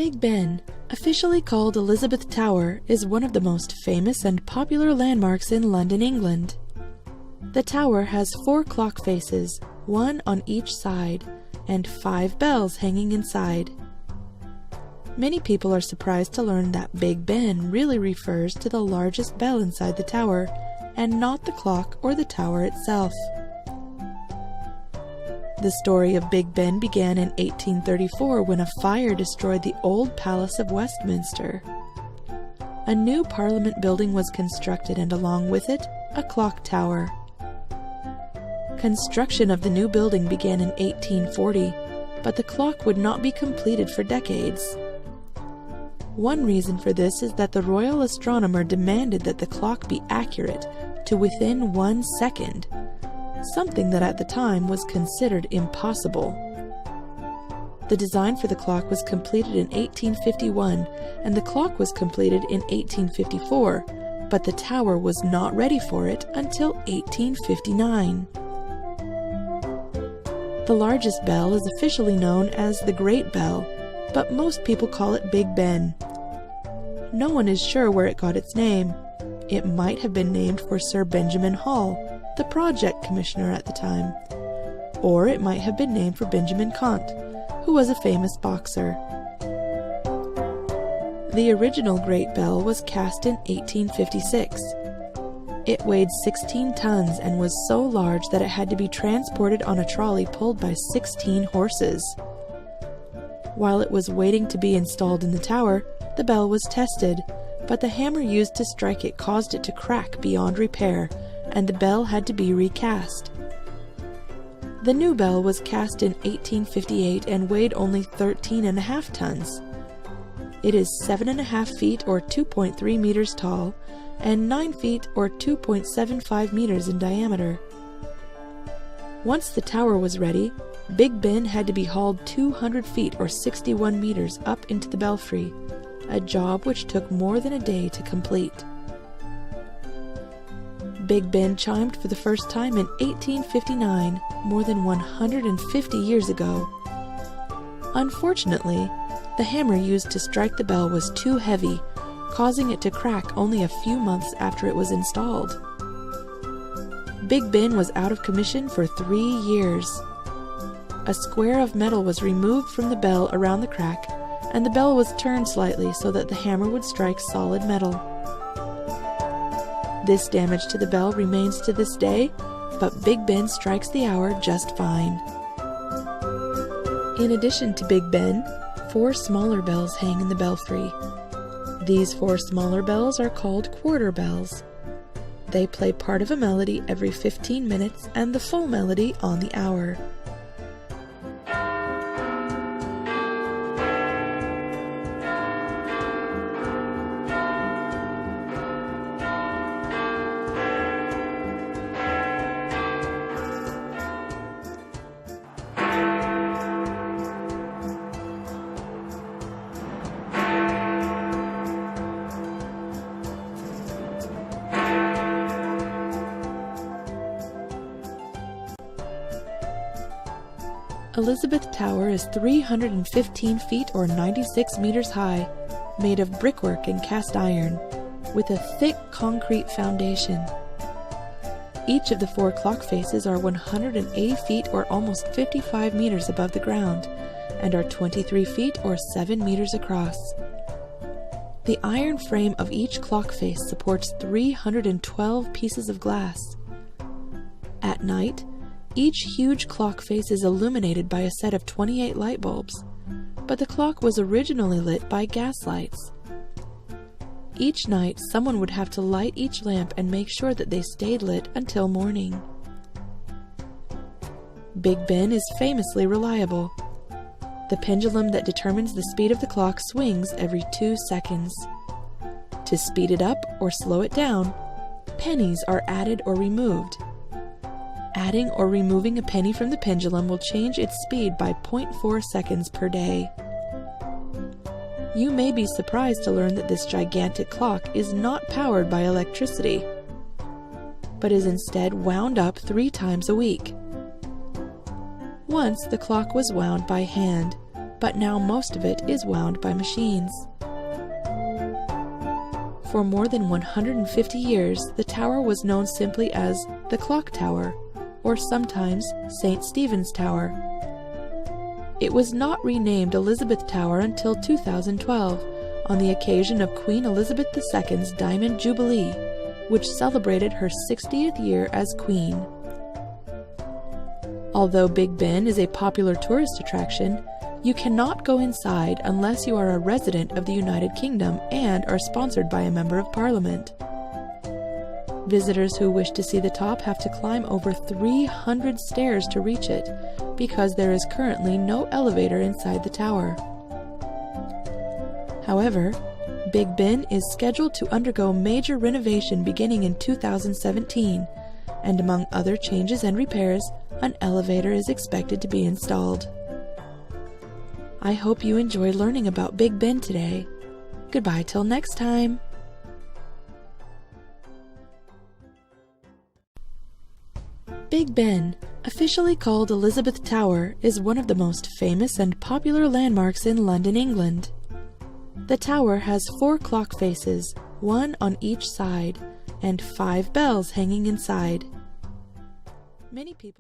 Big Ben, officially called Elizabeth Tower, is one of the most famous and popular landmarks in London, England. The tower has 4 clock faces, 1 on each side, and 5 bells hanging inside. Many people are surprised to learn that Big Ben really refers to the largest bell inside the tower, and not the clock or the tower itself. The story of Big Ben began in 1834 when a fire destroyed the old Palace of Westminster. A new Parliament building was constructed, and along with it, a clock tower. Construction of the new building began in 1840, but the clock would not be completed for decades. One reason for this is that the royal astronomer demanded that the clock be accurate to within 1 second, something that at the time was considered impossible. The design for the clock was completed in 1851, and the clock was completed in 1854, but the tower was not ready for it until 1859. The largest bell is officially known as the Great Bell, but most people call it Big Ben. No one is sure where it got its name. It might have been named for Sir Benjamin Hall, the project commissioner at the time, or it might have been named for Benjamin Conte, who was a famous boxer. The original Great Bell was cast in 1856. It weighed 16 tons and was so large that it had to be transported on a trolley pulled by 16 horses. While it was waiting to be installed in the tower, the bell was tested, but the hammer used to strike it caused it to crack beyond repair, and the bell had to be recast. The new bell was cast in 1858 and weighed only 13.5 tons. It is 7.5 feet or 2.3 meters tall, and 9 feet or 2.75 meters in diameter. Once the tower was ready, Big Ben had to be hauled 200 feet or 61 meters up into the belfry, a job which took more than a day to complete. Big Ben chimed for the first time in 1859, more than 150 years ago. Unfortunately, the hammer used to strike the bell was too heavy, causing it to crack only a few months after it was installed. Big Ben was out of commission for 3 years. A square of metal was removed from the bell around the crack, and the bell was turned slightly so that the hammer would strike solid metal. This damage to the bell remains to this day, but Big Ben strikes the hour just fine. In addition to Big Ben, 4 smaller bells hang in the belfry. These 4 smaller bells are called quarter bells. They play part of a melody every 15 minutes and the full melody on the hour. Elizabeth Tower is 315 feet or 96 meters high, made of brickwork and cast iron, with a thick concrete foundation. Each of the 4 clock faces are 180 feet or almost 55 meters above the ground, and are 23 feet or 7 meters across. The iron frame of each clock face supports 312 pieces of glass. At night, each huge clock face is illuminated by a set of 28 light bulbs, but the clock was originally lit by gas lights. Each night, someone would have to light each lamp and make sure that they stayed lit until morning. Big Ben is famously reliable. The pendulum that determines the speed of the clock swings every 2 seconds. To speed it up or slow it down, pennies are added or removed. Adding or removing a penny from the pendulum will change its speed by 0.4 seconds per day. You may be surprised to learn that this gigantic clock is not powered by electricity, but is instead wound up 3 times a week. Once the clock was wound by hand, but now most of it is wound by machines. For more than 150 years, the tower was known simply as the Clock Tower, or sometimes St. Stephen's Tower. It was not renamed Elizabeth Tower until 2012, on the occasion of Queen Elizabeth II's Diamond Jubilee, which celebrated her 60th year as Queen. Although Big Ben is a popular tourist attraction, you cannot go inside unless you are a resident of the United Kingdom and are sponsored by a Member of Parliament. Visitors who wish to see the top have to climb over 300 stairs to reach it, because there is currently no elevator inside the tower. However, Big Ben is scheduled to undergo major renovation beginning in 2017, and among other changes and repairs, an elevator is expected to be installed. I hope you enjoyed learning about Big Ben today. Goodbye till next time. Big Ben, officially called Elizabeth Tower, is one of the most famous and popular landmarks in London, England. The tower has 4 clock faces, 1 on each side, and 5 bells hanging inside. Many people